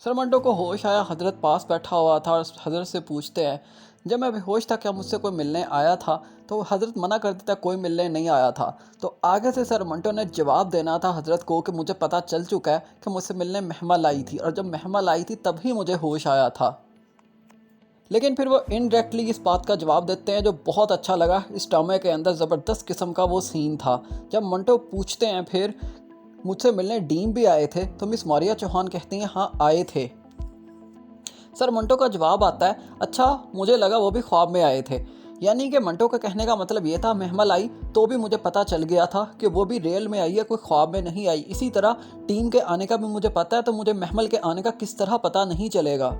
Sir Manto को होश आया। हजरत पास बैठा हुआ था और हजरत से पूछते हैं, जब मैं बेहोश था क्या मुझसे कोई मिलने आया था? तो हजरत मना कर देता, कोई मिलने नहीं आया था। तो आगे से सर मंटो ने जवाब देना था हजरत को कि मुझे पता चल चुका है कि मुझसे मिलने महमल आई थी, और जब महमल आई थी तभी मुझे होश आया था। लेकिन फिर वो इनडायरेक्टली इस बात का जवाब देते हैं जो बहुत अच्छा लगा। इस ड्रामे के अंदर ज़बरदस्त किस्म का वो सीन था जब मंटो पूछते हैं फिर, मुझसे मिलने डीन भी आए थे? तो मिस मारिया चौहान कहती हैं, हाँ आए थे। सर मंटो का जवाब आता है, अच्छा मुझे लगा वो भी ख्वाब में आए थे। यानी कि मंटो का कहने का मतलब ये था, महमल आई तो भी मुझे पता चल गया था कि वो भी रियल में आई है, कोई ख्वाब में नहीं आई। इसी तरह टीम के आने का भी मुझे पता है, तो मुझे महमल के आने का किस तरह पता नहीं चलेगा।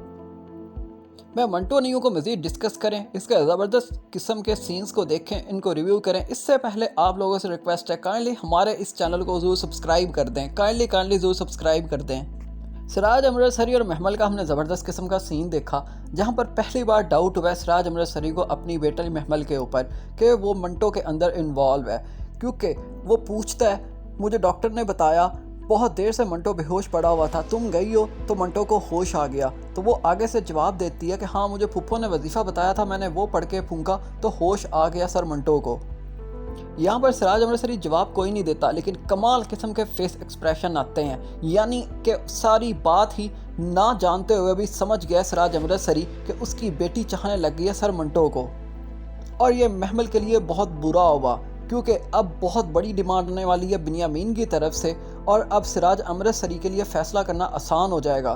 मैं मंटो न्यू को मज़ीद डिस्कस करें, इसके ज़बरदस्त किस्म के सीन्स को देखें, इनको रिव्यू करें। इससे पहले आप लोगों से रिक्वेस्ट है, काइंडली हमारे इस चैनल को ज़रूर सब्सक्राइब कर दें। काइंडली ज़रूर सब्सक्राइब कर दें। सिराज अमृतसरी और महमल का हमने ज़बरदस्त किस्म का सीन देखा, जहां पर पहली बार डाउट हुआ सिराज अमृतसरी को अपनी बेटी महमल के ऊपर कि वो मंटो के अंदर इन्वॉल्व है। क्योंकि वो पूछता है, मुझे डॉक्टर ने बताया बहुत देर से मंटो बेहोश पड़ा हुआ था, तुम गई हो तो मंटो को होश आ गया। तो वो आगे से जवाब देती है कि हाँ मुझे फूफो ने वजीफ़ा बताया था, मैंने वो पढ़ के फूंका तो होश आ गया सर मंटो को। यहाँ पर सिराज अमृतसरी जवाब कोई नहीं देता, लेकिन कमाल किस्म के फेस एक्सप्रेशन आते हैं। यानी कि सारी बात ही ना जानते हुए भी समझ गया सिराज अमृतसरी कि उसकी बेटी चाहने लग गई है सर मंटो को। और ये महमल के लिए बहुत बुरा हुआ, क्योंकि अब बहुत बड़ी डिमांड आने वाली है बिनियामीन की तरफ से, और अब सिराज अमृतसरी के लिए फ़ैसला करना आसान हो जाएगा।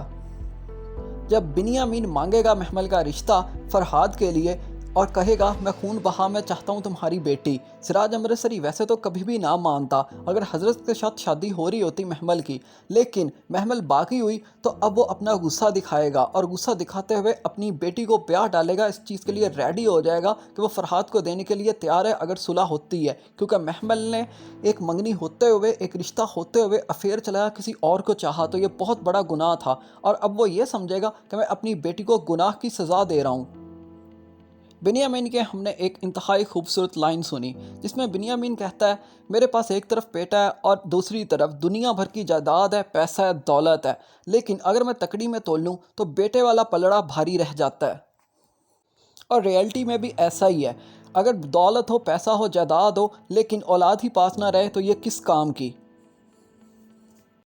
जब बिनियामीन मांगेगा महमल का रिश्ता फरहाद के लिए और कहेगा मैं खून बहा मैं चाहता हूँ तुम्हारी बेटी, सिराज अमृतसरी वैसे तो कभी भी ना मानता अगर हजरत के साथ शादी हो रही होती महमल की, लेकिन महमल बाकी हुई तो अब वो अपना गुस्सा दिखाएगा, और गुस्सा दिखाते हुए अपनी बेटी को ब्याह डालेगा। इस चीज़ के लिए रेडी हो जाएगा कि वो फरहाद को देने के लिए तैयार है अगर सुलह होती है, क्योंकि महमल ने एक मंगनी होते हुए, एक रिश्ता होते हुए अफेयर चलाया, किसी और को चाहा, तो ये बहुत बड़ा गुनाह था। और अब वो ये समझेगा कि मैं अपनी बेटी को गुनाह की सज़ा दे रहा हूँ। बिनियामीन के हमने एक इंतहाई खूबसूरत लाइन सुनी, जिसमें बिनियामीन कहता है, मेरे पास एक तरफ बेटा है और दूसरी तरफ दुनिया भर की जायदाद है, पैसा है, दौलत है, लेकिन अगर मैं तकड़ी में तोल लूँ तो बेटे वाला पलड़ा भारी रह जाता है। और रियलिटी में भी ऐसा ही है, अगर दौलत हो, पैसा हो, जायदाद हो, लेकिन औलाद ही पास ना रहे तो ये किस काम की।